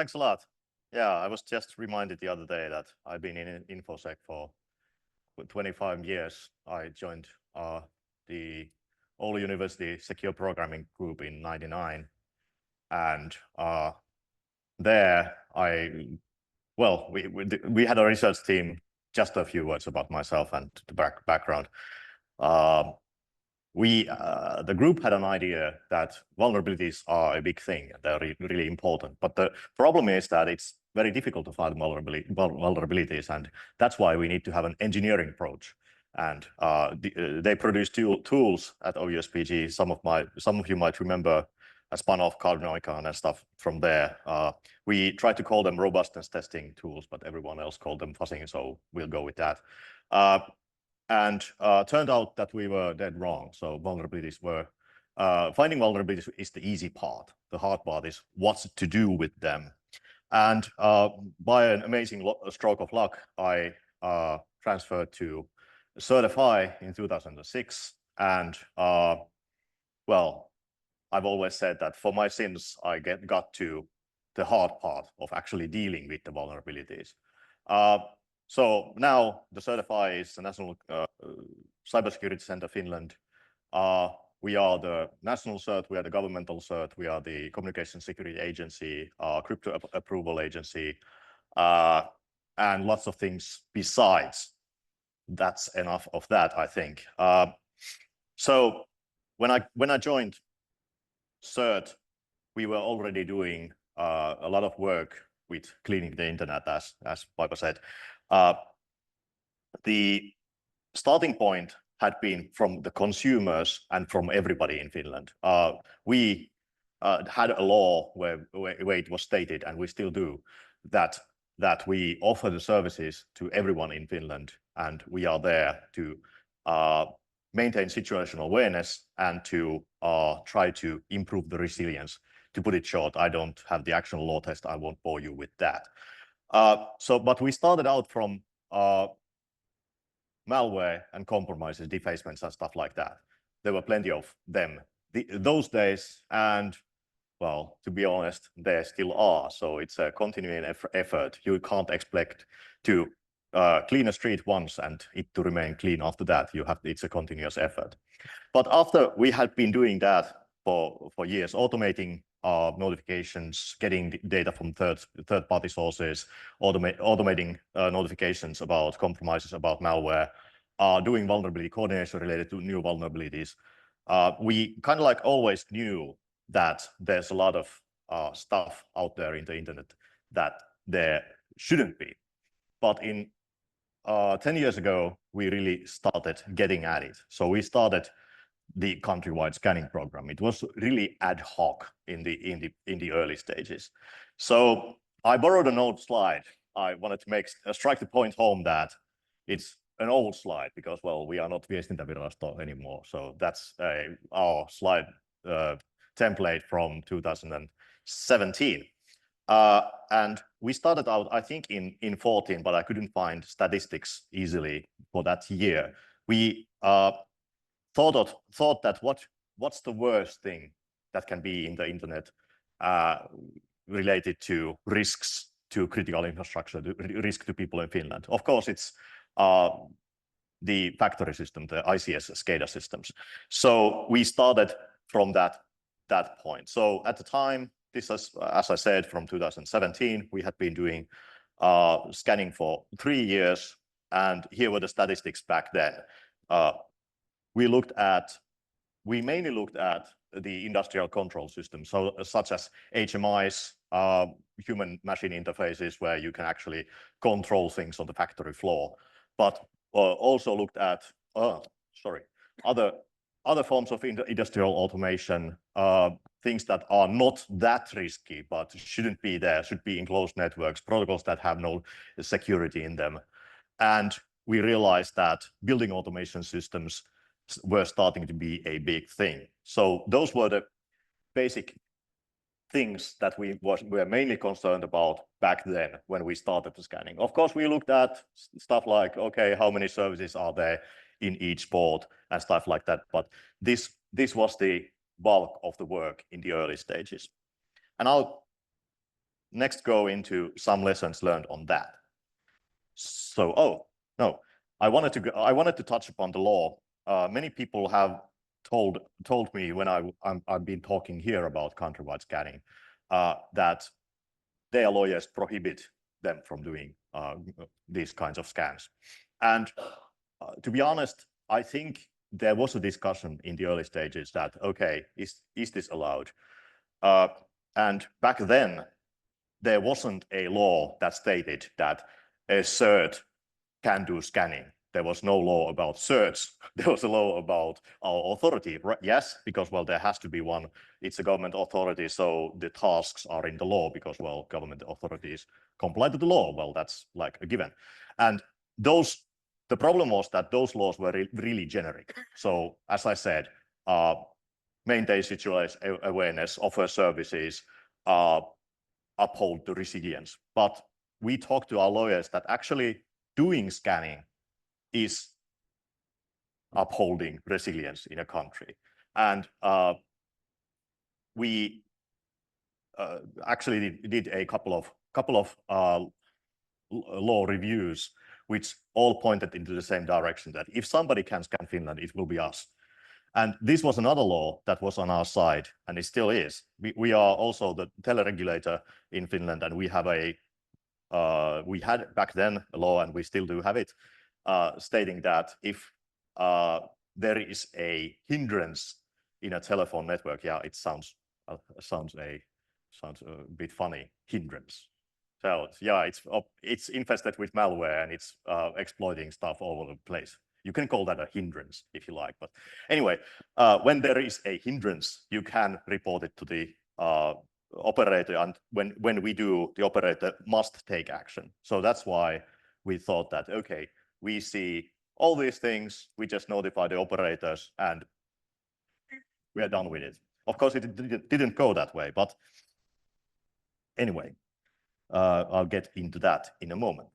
thanks a lot. Yeah, I was just reminded the other day that I've been in InfoSec for 25 years. I joined the Oulu University Secure Programming Group in '99, and there we had a research team. Just a few words about myself and the background. The group had an idea that vulnerabilities are a big thing. They're really important. But the problem is that it's very difficult to find vulnerabilities. And that's why we need to have an engineering approach. And they produced tools at OUSPG. Some of you might remember a spun-off Countrywide and stuff from there. We tried to call them robustness testing tools, but everyone else called them fuzzing, so we'll go with that. And turned out that we were dead wrong. So vulnerabilities were, finding vulnerabilities is the easy part. The hard part is what to do with them. And by an amazing stroke of luck, I transferred to Certify in 2006. And well, I've always said that for my sins, I got to the hard part of actually dealing with the vulnerabilities. So now the Certify is the National Cybersecurity Center Finland. We are the national cert, we are the governmental cert, we are the communication security agency, crypto approval agency, and lots of things besides. That's enough of that, I think. So when I joined CERT, we were already doing a lot of work with cleaning the internet, as Piper said. The starting point had been from the consumers and from everybody in Finland. We had a law where it was stated, and we still do, that we offer the services to everyone in Finland, and we are there to maintain situational awareness and to try to improve the resilience. To put it short, I don't have the actual law test. I won't bore you with that. But we started out from malware and compromises, defacements and stuff like that. There were plenty of them those days, and well, to be honest, there still are. So it's a continuing effort. You can't expect to clean a street once and it to remain clean after that. It's a continuous effort. But after we had been doing that for years, automating notifications, getting data from third-party sources, automating notifications about compromises, about malware, doing vulnerability coordination related to new vulnerabilities. We kind of like always knew that there's a lot of stuff out there in the internet that there shouldn't be. But in 10 years ago, we really started getting at it. So we started the Countrywide scanning program. It was really ad hoc in the early stages. So I borrowed an old slide. I wanted to strike the point home that it's an old slide because, well, we are not Viestintävirasto anymore. So that's our slide template from 2017. And we started out, I think, in 14, but I couldn't find statistics easily for that year. We thought that what's the worst thing that can be in the internet related to risks to critical infrastructure, risk to people in Finland. Of course, it's the factory system, the ICS SCADA systems. So we started from that point. So at the time, this is, as I said, from 2017, we had been doing scanning for 3 years, and here were the statistics back then. We mainly looked at the industrial control systems, so such as HMIs, human-machine interfaces, where you can actually control things on the factory floor, but also looked at other forms of industrial automation, things that are not that risky, but shouldn't be there, should be in closed networks, protocols that have no security in them. And we realized that building automation systems were starting to be a big thing. So those were the basic things that we were mainly concerned about back then when we started the scanning. Of course, we looked at stuff like, okay, how many services are there in each port and stuff like that. But this was the bulk of the work in the early stages. And I'll next go into some lessons learned on that. So, oh no, I wanted to touch upon the law. Many people have told me when I've been talking here about countrywide scanning that their lawyers prohibit them from doing these kinds of scans. And to be honest, I think there was a discussion in the early stages that, okay, is this allowed? And back then, there wasn't a law that stated that a cert can do scanning. There was no law about certs. There was a law about our authority. Yes, because, well, there has to be one. It's a government authority, so the tasks are in the law because, well, government authorities comply to the law. Well, that's like a given. And the problem was that those laws were really generic. So, as I said, maintain situation awareness, offer services, uphold the resilience. But we talked to our lawyers that actually doing scanning is upholding resilience in a country. And we actually did a couple of law reviews, which all pointed into the same direction, that if somebody can scan Finland, it will be us. And this was another law that was on our side, and it still is. We are also the teleregulator in Finland, and we have we had back then a law, and we still do have it, stating that if there is a hindrance in a telephone network, yeah, it sounds a bit funny, hindrance. So yeah, it's infested with malware and it's exploiting stuff all over the place. You can call that a hindrance if you like, but anyway, when there is a hindrance, you can report it to the operator, and when we do, the operator must take action. So that's why we thought that, okay, we see all these things, we just notify the operators and we are done with it. Of course, it didn't go that way, but anyway, I'll get into that in a moment.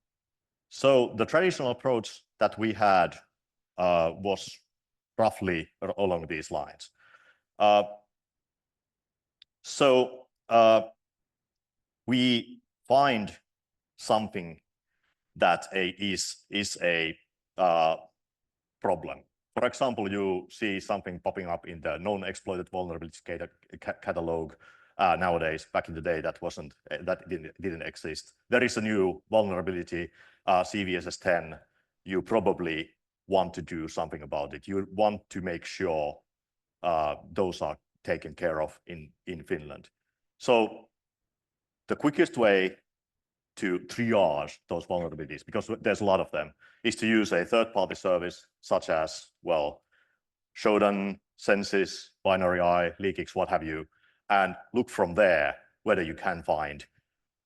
So the traditional approach that we had was roughly along these lines. So we find something that is a problem. For example, you see something popping up in the known exploited vulnerabilities catalog nowadays. Back in the day, that didn't exist. There is a new vulnerability, CVSS 10. You probably want to do something about it. You want to make sure those are taken care of in Finland. So the quickest way to triage those vulnerabilities, because there's a lot of them, is to use a third-party service such as, well, Shodan, Census, Binary Eye, Leakix, what have you, and look from there whether you can find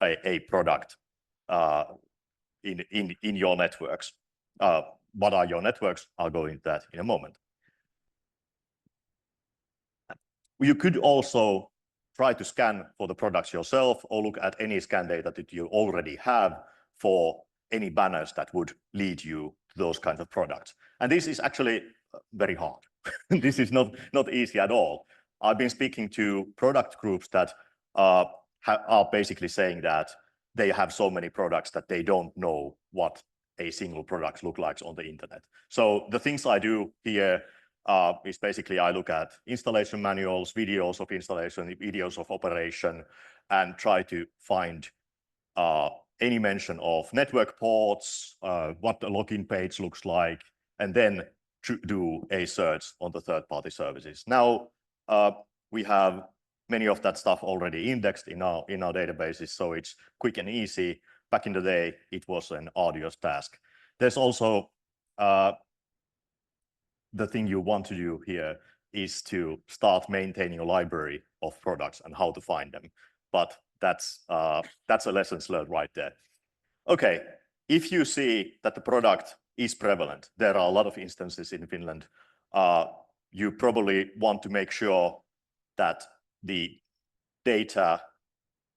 a product in your networks. What are your networks? I'll go into that in a moment. You could also try to scan for the products yourself or look at any scan data that you already have for any banners that would lead you to those kinds of products. And this is actually very hard. This is not easy at all. I've been speaking to product groups that are basically saying that they have so many products that they don't know what a single product looks like on the internet. So the things I do here is basically I look at installation manuals, videos of installation, videos of operation, and try to find any mention of network ports, what the login page looks like, and then do a search on the third-party services. Now, we have many of that stuff already indexed in our databases, so it's quick and easy. Back in the day, it was an arduous task. There's also the thing you want to do here is to start maintaining a library of products and how to find them. But that's a lessons learned right there. Okay, if you see that the product is prevalent, there are a lot of instances in Finland, you probably want to make sure that the data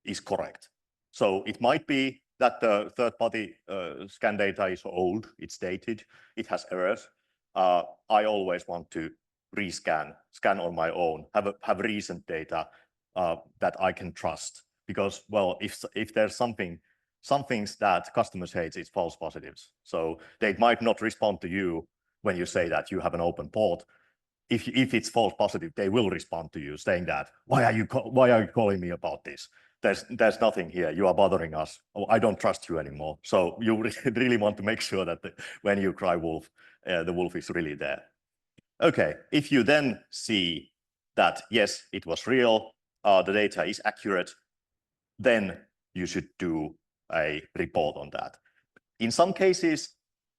is correct. So it might be that the third-party scan data is old, it's dated, it has errors. I always want to scan on my own, have recent data that I can trust. because, well, if there's some things that customers hate, it's false positives. So they might not respond to you when you say that you have an open port. If it's false positive, they will respond to you saying that, why are you calling me about this? There's nothing here. You are bothering us. Oh, I don't trust you anymore. So you really want to make sure that when you cry wolf, the wolf is really there. Okay, if you then see that, yes, it was real, the data is accurate, then you should do a report on that. In some cases,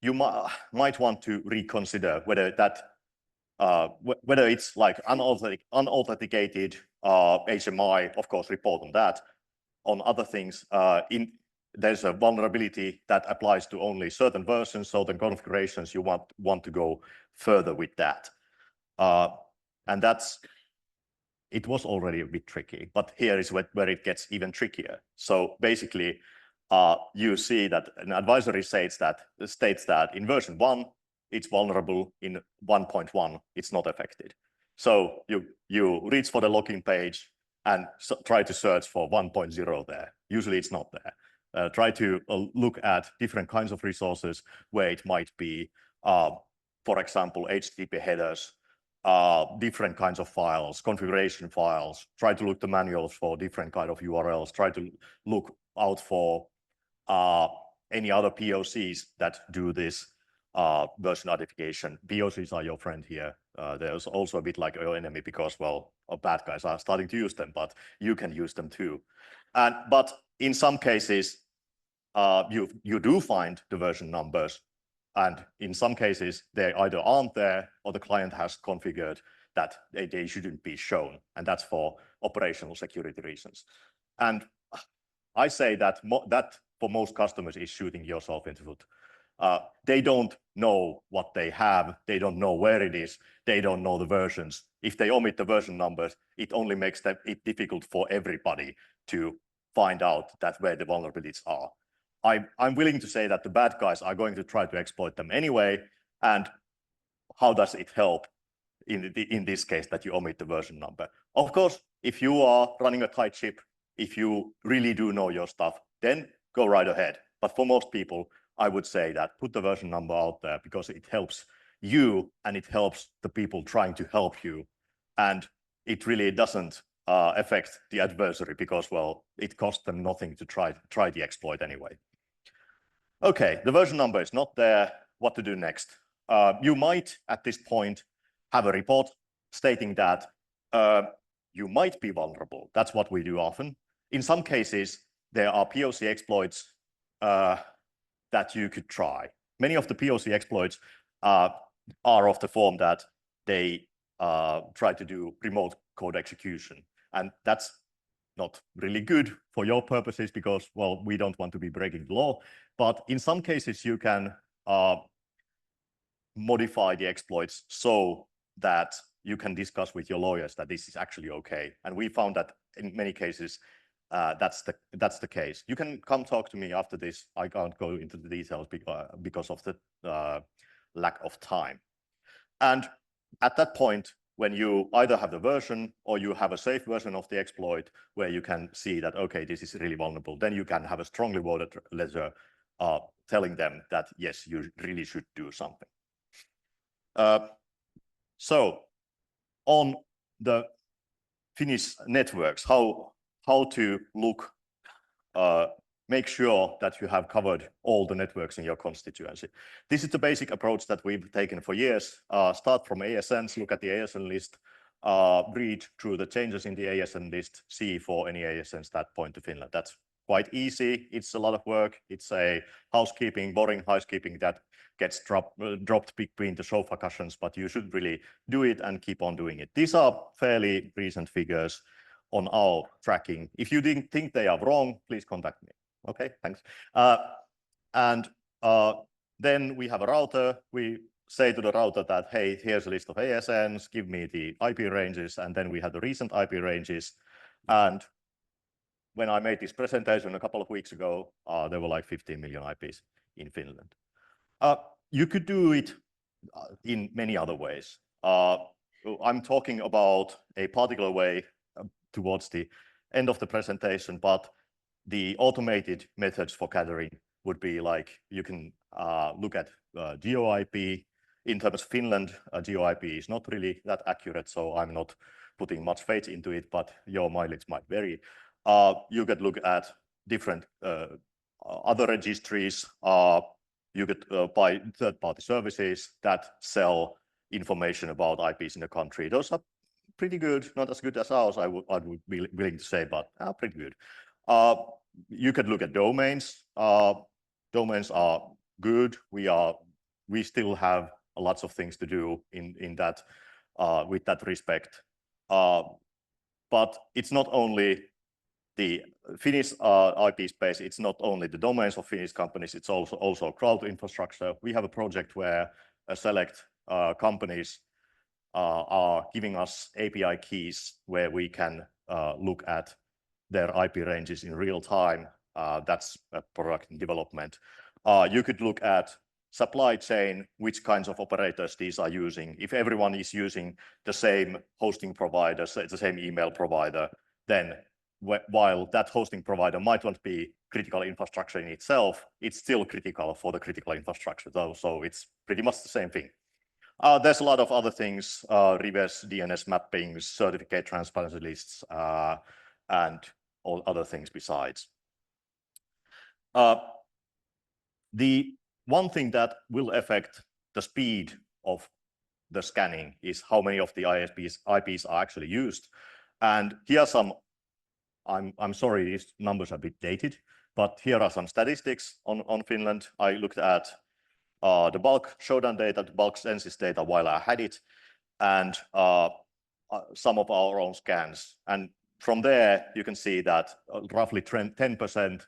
you might want to reconsider whether it's like unauthenticated HMI, of course, report on that. On other things, there's a vulnerability that applies to only certain versions, so the configurations you want to go further with that. And it was already a bit tricky, but here is where it gets even trickier. So basically, you see that an advisory states that in version 1, it's vulnerable. In 1.1, it's not affected. So you reach for the login page and try to search for 1.0 there. Usually it's not there. Try to look at different kinds of resources where it might be, for example, HTTP headers, different kinds of files, configuration files. Try to look the manuals for different kind of URLs. Try to look out for any other POCs that do this version notification. POCs are your friend here. There's also a bit like your enemy because, well, bad guys are starting to use them, but you can use them too. But in some cases, you do find the version numbers, and in some cases, they either aren't there or the client has configured that they shouldn't be shown, and that's for operational security reasons. And I say that that for most customers is shooting yourself in the foot. They don't know what they have. They don't know where it is. They don't know the versions. If they omit the version numbers, it only makes it difficult for everybody to find out that where the vulnerabilities are. I'm willing to say that the bad guys are going to try to exploit them anyway. And how does it help in this case that you omit the version number? Of course, if you are running a tight ship, if you really do know your stuff, then go right ahead. But for most people, I would say that put the version number out there because it helps you and it helps the people trying to help you. And it really doesn't affect the adversary because, well, it costs them nothing to try the exploit anyway. Okay, the version number is not there. What to do next? You might, at this point, have a report stating that you might be vulnerable. That's what we do often. In some cases, there are POC exploits that you could try. Many of the POC exploits are of the form that they try to do remote code execution. And that's not really good for your purposes because, well, we don't want to be breaking the law. But in some cases, you can modify the exploits so that you can discuss with your lawyers that this is actually okay. And we found that in many cases, that's the case. You can come talk to me after this. I can't go into the details because of the lack of time. And at that point, when you either have the version or you have a safe version of the exploit where you can see that, okay, this is really vulnerable, then you can have a strongly worded letter telling them that, yes, you really should do something. So on the Finnish networks, how to look, make sure that you have covered all the networks in your constituency. This is the basic approach that we've taken for years. Start from ASNs, look at the ASN list, read through the changes in the ASN list, see for any ASNs that point to Finland. That's quite easy. It's a lot of work. It's a boring housekeeping that gets dropped between the sofa cushions, but you should really do it and keep on doing it. These are fairly recent figures on our tracking. If you think they are wrong, please contact me. Okay, thanks. Then we have a router. We say to the router that, hey, here's a list of ASNs, give me the IP ranges, and then we have the recent IP ranges. And when I made this presentation a couple of weeks ago, there were like 15 million IPs in Finland. You could do it in many other ways. I'm talking about a particular way towards the end of the presentation, but the automated methods for gathering would be like you can look at GeoIP. In terms of Finland, GeoIP is not really that accurate, so I'm not putting much faith into it, but your mileage might vary. You could look at different other registries. You could buy third-party services that sell information about IPs in the country. Those are pretty good, not as good as ours, I would be willing to say, but pretty good. You could look at domains. Domains are good. We still have lots of things to do in that with that respect. But it's not only the Finnish IP space, it's not only the domains of Finnish companies, it's also cloud infrastructure. We have a project where a select companies are giving us API keys where we can look at their IP ranges in real time. That's a product in development. You could look at supply chain, which kinds of operators these are using. If everyone is using the same hosting provider, so it's the same email provider, then while that hosting provider might not be critical infrastructure in itself, it's still critical for the critical infrastructure, though. So it's pretty much the same thing. There's a lot of other things, reverse DNS mappings, certificate transparency lists, and all other things besides. The one thing that will affect the speed of the scanning is how many of the IPs are actually used. And here are some, I'm sorry, these numbers are a bit dated, but here are some statistics on Finland. I looked at the bulk showdown data, the bulk census data while I had it, and some of our own scans. And from there, you can see that roughly 10%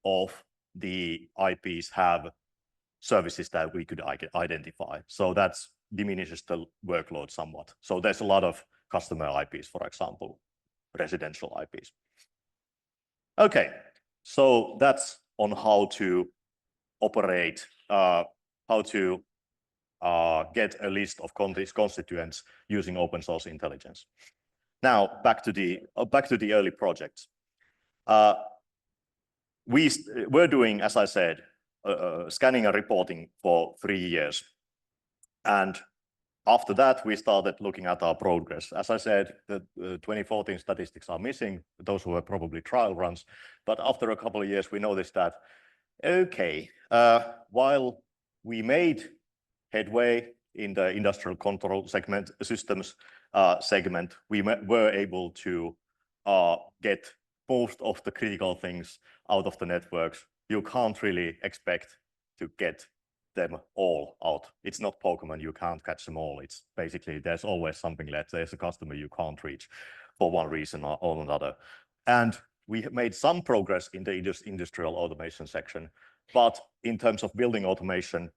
of the IPs have services that we could identify. So that diminishes the workload somewhat. So there's a lot of customer IPs, for example, residential IPs. Okay, so that's on how to operate, how to get a list of constituents using open source intelligence. Now back to the early projects. We were doing, as I said, scanning and reporting for 3 years, and after that we started looking at our progress. As I said, the 2014 statistics are missing. Those were probably trial runs, but after a couple of years we noticed that okay, while we made headway in the industrial control systems segment, we were able to get most of the critical things out of the networks. You can't really expect to get them all out. It's not Pokemon, you can't catch them all. It's basically, there's always something left. There's a customer you can't reach for one reason or another. And we made some progress in the industrial automation section, but in terms of building automation,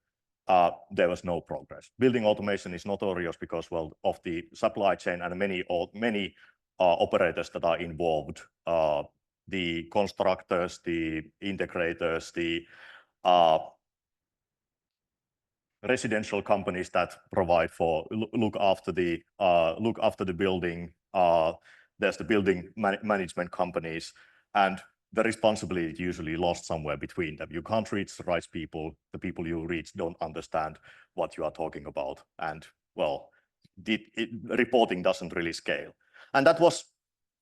there was no progress. Building automation is notorious because, well, of the supply chain and many operators that are involved, the constructors, the integrators, the residential companies that provide for look after the building. There's the building management companies, and the responsibility usually lost somewhere between them. You can't reach the right people. The people you reach don't understand what you are talking about, and well, reporting doesn't really scale. And that was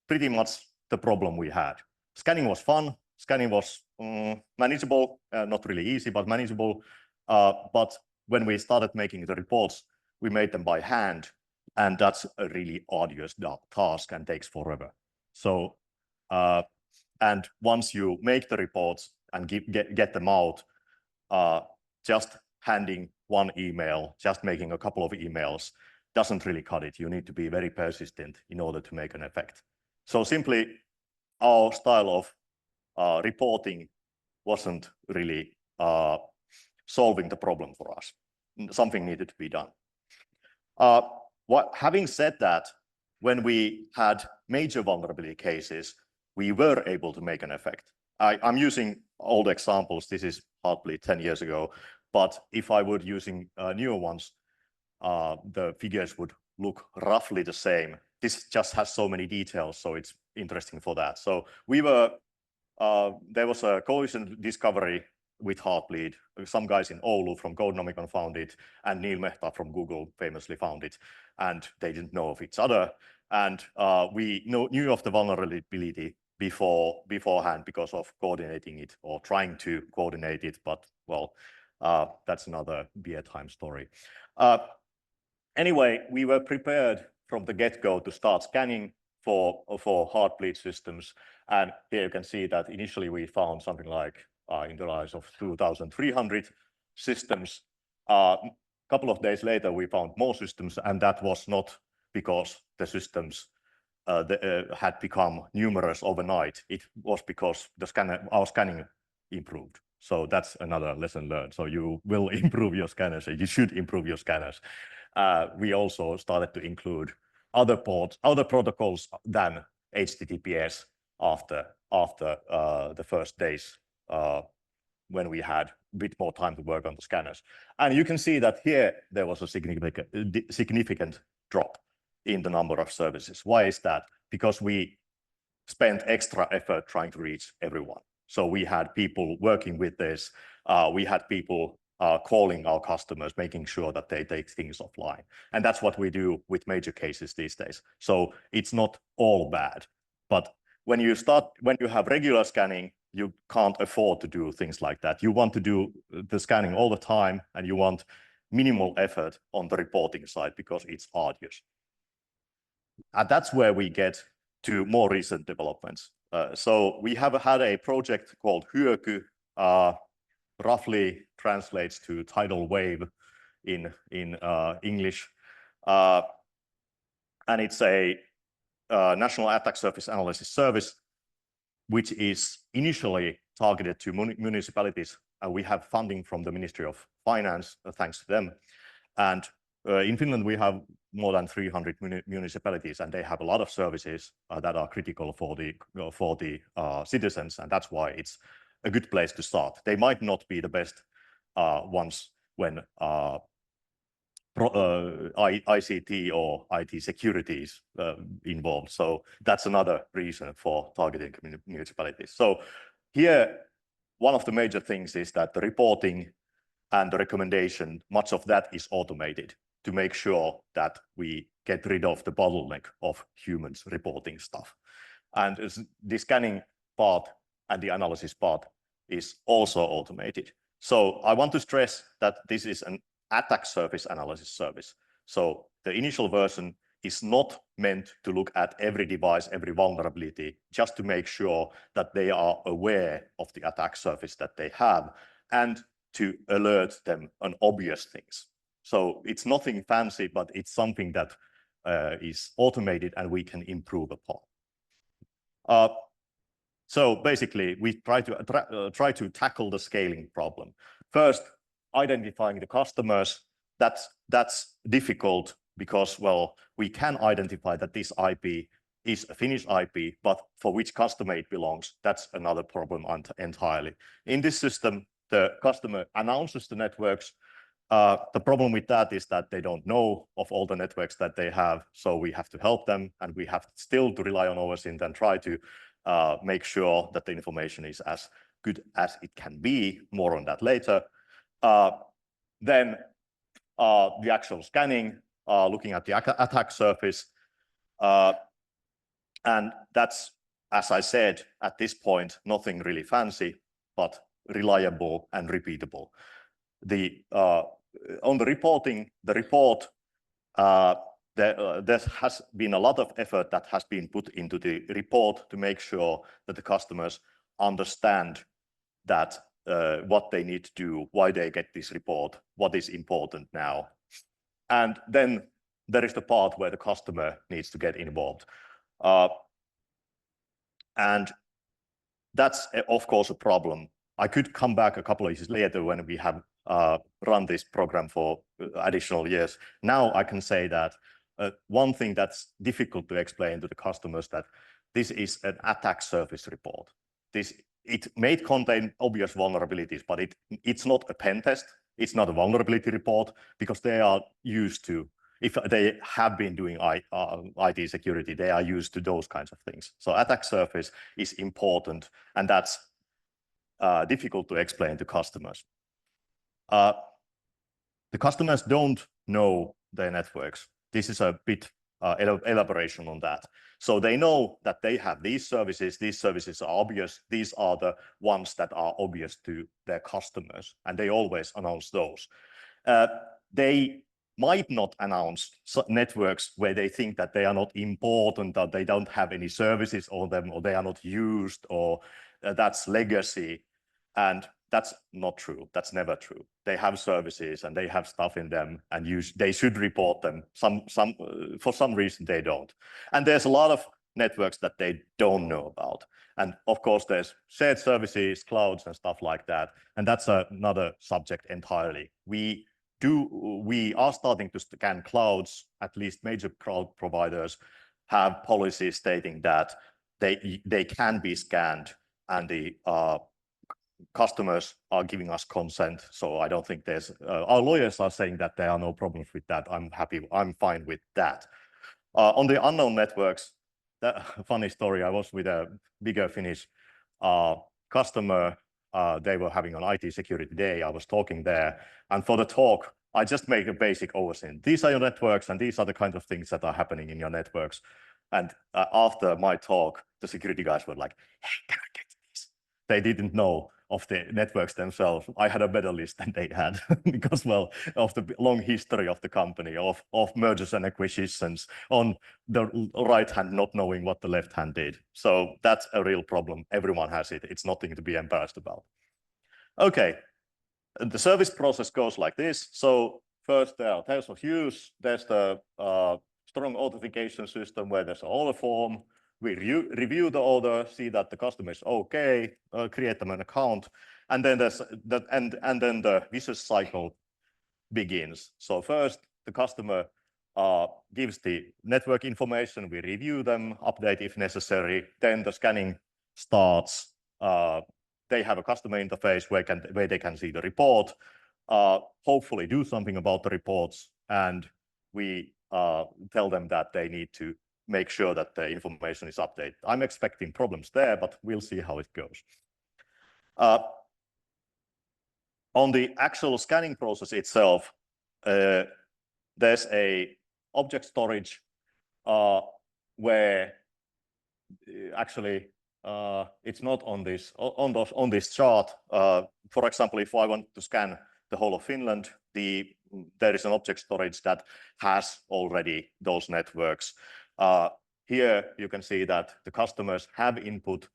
pretty much the problem we had. Scanning was fun. Scanning was manageable, not really easy, but manageable. But when we started making the reports, we made them by hand, and that's a really arduous task and takes forever. So, and once you make the reports and get them out, just handing one email, just making a couple of emails doesn't really cut it. You need to be very persistent in order to make an effect. So simply, our style of reporting wasn't really solving the problem for us. Something needed to be done. Having said that, when we had major vulnerability cases, we were able to make an effect. I'm using old examples. This is hardly 10 years ago, but if I were using newer ones, the figures would look roughly the same. This just has so many details, so it's interesting for that. So we were, there was a collision discovery with Heartbleed. Some guys in Oulu from Codenomicon found it, and Neil Mehta from Google famously found it, and they didn't know of each other. And we knew of the vulnerability beforehand because of coordinating it or trying to coordinate it, but well, that's another beer time story. Anyway, we were prepared from the get-go to start scanning for Heartbleed systems, and here you can see that initially we found something like in the rise of 2,300 systems. A couple of days later, we found more systems, and that was not because the systems had become numerous overnight. It was because our scanning improved. So that's another lesson learned. So you will improve your scanners. You should improve your scanners. We also started to include other ports, other protocols than HTTPS after the first days when we had a bit more time to work on the scanners. And you can see that here there was a significant drop in the number of services. Why is that? Because we spent extra effort trying to reach everyone. So we had people working with this. We had people calling our customers, making sure that they take things offline. And that's what we do with major cases these days. So it's not all bad. But when you have regular scanning, you can't afford to do things like that. You want to do the scanning all the time, and you want minimal effort on the reporting side because it's arduous. And that's where we get to more recent developments. So we have had a project called Hyöky, roughly translates to tidal wave in English. And it's a National Attack Surface Analysis Service, which is initially targeted to municipalities. We have funding from the Ministry of Finance, thanks to them. And in Finland, we have more than 300 municipalities, and they have a lot of services that are critical for the citizens, and that's why it's a good place to start. They might not be the best ones when ICT or IT security is involved. So that's another reason for targeting municipalities. So here, one of the major things is that the reporting and the recommendation, much of that is automated to make sure that we get rid of the bottleneck of humans reporting stuff. And the scanning part and the analysis part is also automated. So I want to stress that this is an attack surface analysis service. So the initial version is not meant to look at every device, every vulnerability, just to make sure that they are aware of the attack surface that they have and to alert them on obvious things. So it's nothing fancy, but it's something that is automated and we can improve upon. So basically, we try to tackle the scaling problem. First, identifying the customers. That's difficult because, well, we can identify that this IP is a Finnish IP, but for which customer it belongs, that's another problem entirely. In this system, the customer announces the networks. The problem with that is that they don't know of all the networks that they have, so we have to help them, and we have still to rely on OSINT and try to make sure that the information is as good as it can be. More on that later. Then the actual scanning, looking at the attack surface. And that's, as I said, at this point, nothing really fancy, but reliable and repeatable. On the reporting, the report, there has been a lot of effort that has been put into the report to make sure that the customers understand that what they need to do, why they get this report, what is important now. And then there is the part where the customer needs to get involved. And that's, of course, a problem. I could come back a couple of years later when we have run this program for additional years. Now I can say that one thing that's difficult to explain to the customers that this is an attack surface report. It may contain obvious vulnerabilities, but it's not a pen test. It's not a vulnerability report because they are used to if they have been doing IT security, they are used to those kinds of things. So attack surface is important, and that's difficult to explain to customers. The customers don't know their networks. This is a bit elaboration on that. So they know that they have these services are obvious, these are the ones that are obvious to their customers, and they always announce those. They might not announce networks where they think that they are not important, or they don't have any services on them, or they are not used, or that's legacy. And that's not true. That's never true. They have services and they have stuff in them, and they should report them. For some reason they don't. And there's a lot of networks that they don't know about. And of course, there's shared services, clouds, and stuff like that. And that's another subject entirely. We are starting to scan clouds. At least major cloud providers have policies stating that they can be scanned, and the customers are giving us consent. So I don't think there's our lawyers are saying that there are no problems with that. I'm fine with that. On the unknown networks, that funny story, I was with a bigger Finnish customer. They were having an IT security day. I was talking there, and for the talk, I just make a basic overview. These are your networks, and these are the kind of things that are happening in your networks. And after my talk, the security guys were like, "Hey, can I get these?" They didn't know of the networks themselves. I had a better list than they had because, well, of the long history of the company, of mergers and acquisitions, on the right hand not knowing what the left hand did. So that's a real problem. Everyone has it. It's nothing to be embarrassed about. Okay, the service process goes like this. So first there are terms of use. There's the strong authentication system where there's an order form. We review the order, see that the customer is okay, create them an account, and then there's that, and then the vicious cycle begins. So first, the customer gives the network information. We review them, update if necessary. Then the scanning starts. They have a customer interface where they can see the report. Hopefully, do something about the reports, and we tell them that they need to make sure that the information is updated. I'm expecting problems there, but we'll see how it goes. On the actual scanning process itself, there's a object storage where actually it's not on this chart. For example, if I want to scan the whole of Finland, there is an object storage that has already those networks. Here you can see that the customers have input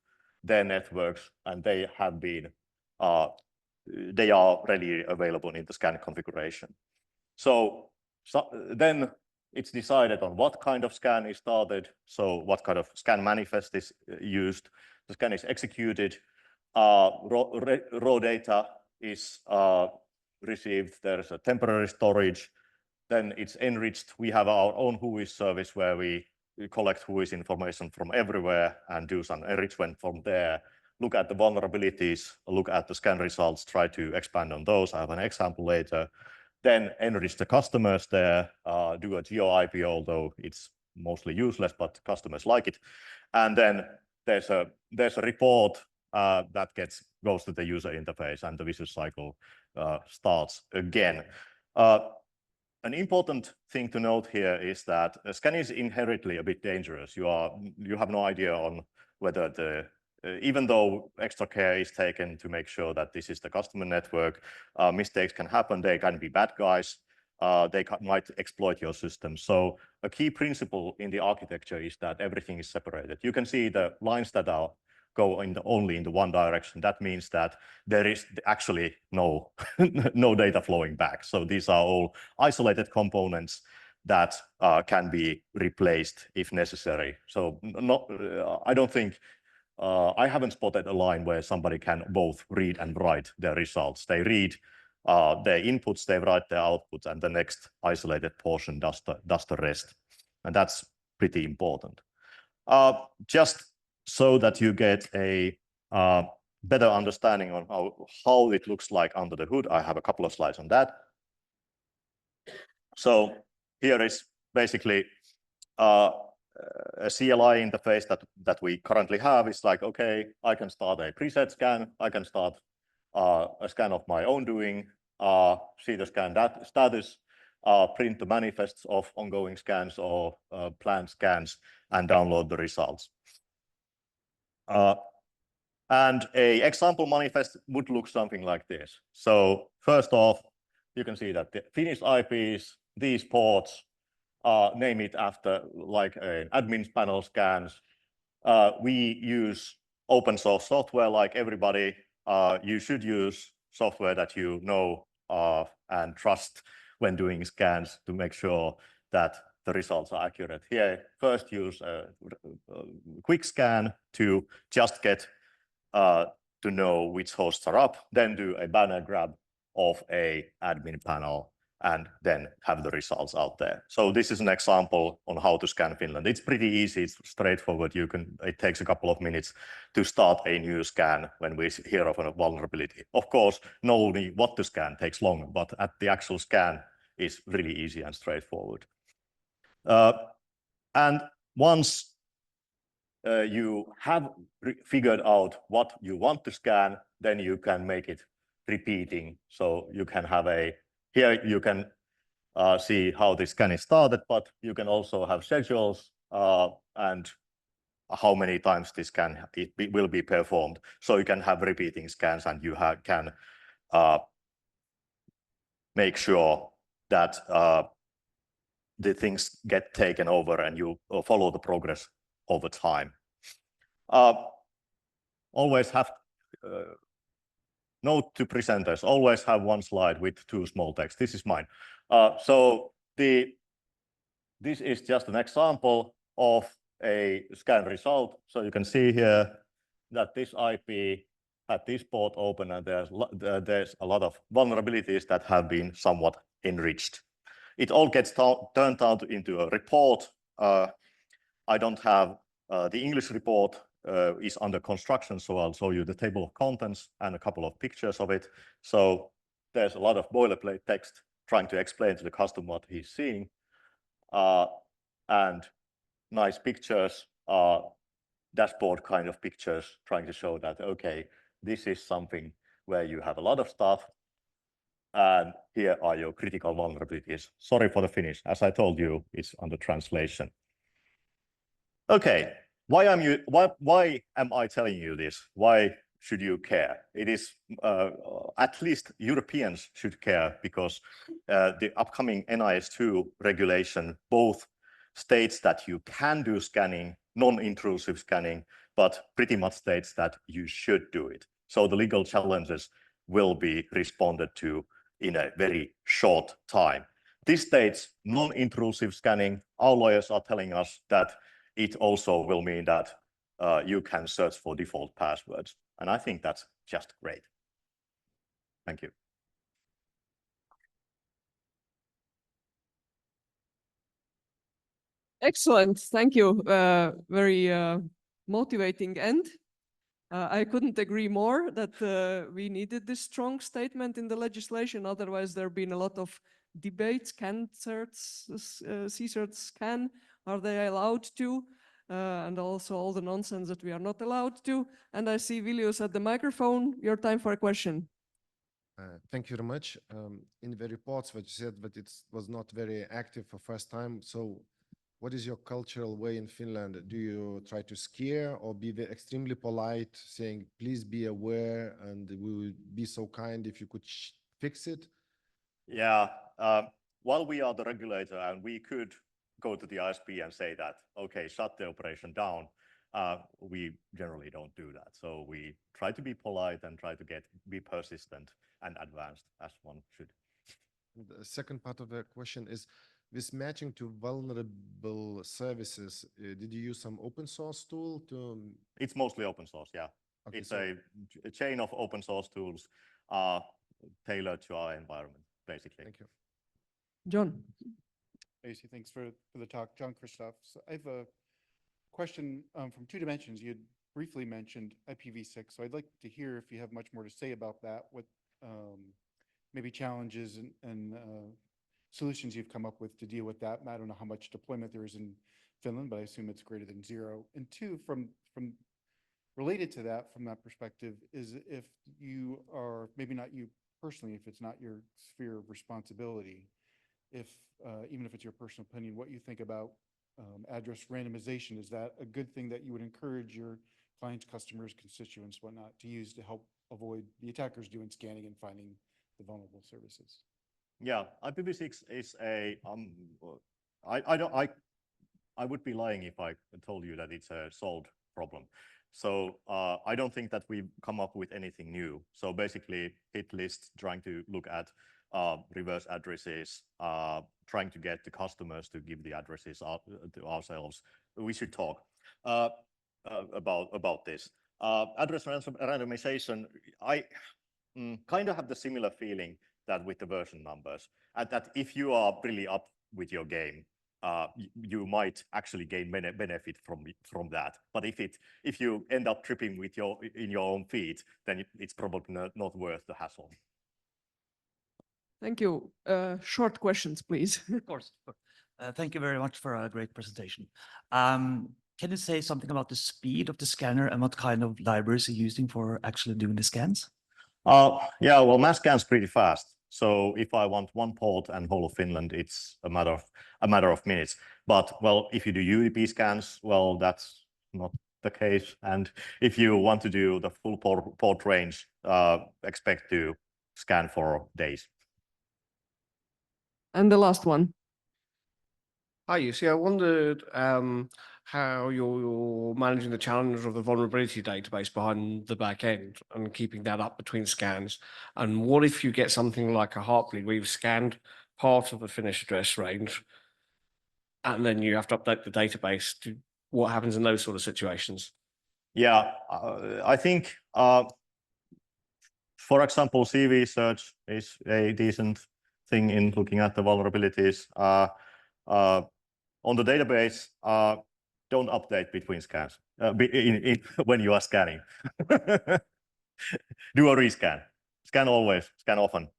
their networks, and they have been they are readily available in the scan configuration. So then it's decided on what kind of scan is started. So what kind of scan manifest is used. The scan is executed. Raw data is received. There's a temporary storage. Then it's enriched. We have our own WHOIS service where we collect WHOIS information from everywhere and do some enrichment from there. Look at the vulnerabilities, look at the scan results, try to expand on those. I have an example later. Then enrich the customers there, do a geo-IP, although it's mostly useless, but customers like it. And then there's a report that goes to the user interface, and the vicious cycle starts again. An important thing to note here is that scanning is inherently a bit dangerous. You have no idea on whether even though extra care is taken to make sure that this is the customer network, mistakes can happen. They can be bad guys. They might exploit your system. So a key principle in the architecture is that everything is separated. You can see the lines that go only in the one direction. That means that there is actually no data flowing back. So these are all isolated components that can be replaced if necessary. So I don't think I haven't spotted a line where somebody can both read and write their results. They read their inputs, they write their outputs, and the next isolated portion does the rest. And that's pretty important. Just so that you get a better understanding on how it looks like under the hood, I have a couple of slides on that. So here is basically a CLI interface that we currently have. Is like, okay, I can start a preset scan. I can start a scan of my own doing, see the scan status, print the manifests of ongoing scans or planned scans, and download the results. And a example manifest would look something like this. So first off, you can see that the Finnish IPs, these ports, name it after like an admin panel scans. We use open source software like everybody. You should use software that you know and trust when doing scans to make sure that the results are accurate. Here, first use a quick scan to just get to know which hosts are up, then do a banner grab of a admin panel, and then have the results out there. So this is an example on how to scan Finland. It's pretty easy, it's straightforward. It takes a couple of minutes to start a new scan when we hear of a vulnerability. Of course, knowing what to scan takes long, but at the actual scan is really easy and straightforward. And once you have figured out what you want to scan, then you can make it repeating. So you can have here you can see how the scan is started, but you can also have schedules and how many times this scan will be performed. So you can have repeating scans, and you can make sure that the things get taken over and you follow the progress over time. Always have note to presenters, always have one slide with two small text. This is mine. So this is just an example of a scan result. So you can see here that this IP had this port open, and there's a lot of vulnerabilities that have been somewhat enriched. It all gets turned out into a report. I don't have the English report is under construction, so I'll show you the table of contents and a couple of pictures of it. So there's a lot of boilerplate text trying to explain to the customer what he's seeing, and nice pictures, dashboard kind of pictures, trying to show that, okay, this is something where you have a lot of stuff, and here are your critical vulnerabilities. Sorry for the Finnish. As I told you, it's under translation. Okay, why am I telling you this? Why should you care? It is at least Europeans should care, because the upcoming NIS2 regulation both states that you can do scanning, non-intrusive scanning, but pretty much states that you should do it. So the legal challenges will be responded to in a very short time. This states non-intrusive scanning. Our lawyers are telling us that it also will mean that you can search for default passwords. And I think that's just great. Thank you. Excellent. Thank you. Very motivating end. I couldn't agree more that we needed this strong statement in the legislation. Otherwise, there have been a lot of debates. Can certs, C-certs can? Are they allowed to? And also all the nonsense that we are not allowed to. And I see Vilius at the microphone. Your time for a question. Thank you very much. In the reports, what you said that it was not very active for first time. So what is your cultural way in Finland? Do you try to scare or be extremely polite, saying, please be aware and we will be so kind if you could fix it? Yeah, while we are the regulator and we could go to the ISP and say that, okay, shut the operation down, we generally don't do that. So we try to be polite and try to be persistent and advanced as one should. The second part of the question is, this matching to vulnerable services, did you use some open source tool to? It's mostly open source, yeah. Okay, it's a chain of open source tools tailored to our environment, basically. Thank you. John. AC, thanks for the talk. John Christoph. So I have a question from two dimensions. You had briefly mentioned IPv6, so I'd like to hear if you have much more to say about that, what maybe challenges and solutions you've come up with to deal with that. I don't know how much deployment there is in Finland, but I assume it's greater than 0. And 2, from related to that, from that perspective, is if you are, maybe not you personally, if it's not your sphere of responsibility, if even if it's your personal opinion, what you think about address randomization. Is that a good thing that you would encourage your clients, customers, constituents, whatnot, to use to help avoid the attackers doing scanning and finding the vulnerable services? Yeah, IPv6 is a I would be lying if I told you that it's a solved problem. So I don't think that we've come up with anything new. So basically, hit lists, trying to look at reverse addresses, trying to get the customers to give the addresses to ourselves. We should talk about this. Address randomization, I kind of have the similar feeling that with the version numbers, and that if you are really up with your game, you might actually gain benefit from that. But if you end up tripping with in your own feet, then it's probably not worth the hassle. Thank you. Short questions, please. Of course. Thank you very much for a great presentation. Can you say something about the speed of the scanner and what kind of libraries you're using for actually doing the scans? Yeah, well, mass scan's pretty fast. So if I want one port and whole of Finland, it's a matter of minutes. But well, if you do UDP scans, well, that's not the case. And if you want to do the full port range, expect to scan for days. And the last one. Hi, you see, I wondered how you're managing the challenge of the vulnerability database behind the back end and keeping that up between scans. And what if you get something like a Heartbleed where you've scanned part of the finished address range and then you have to update the database? What happens in those sort of situations? Yeah, I think, for example, CV search is a decent thing in looking at the vulnerabilities. On the database, don't update between scans when you are scanning. Do a rescan. Scan always, scan often.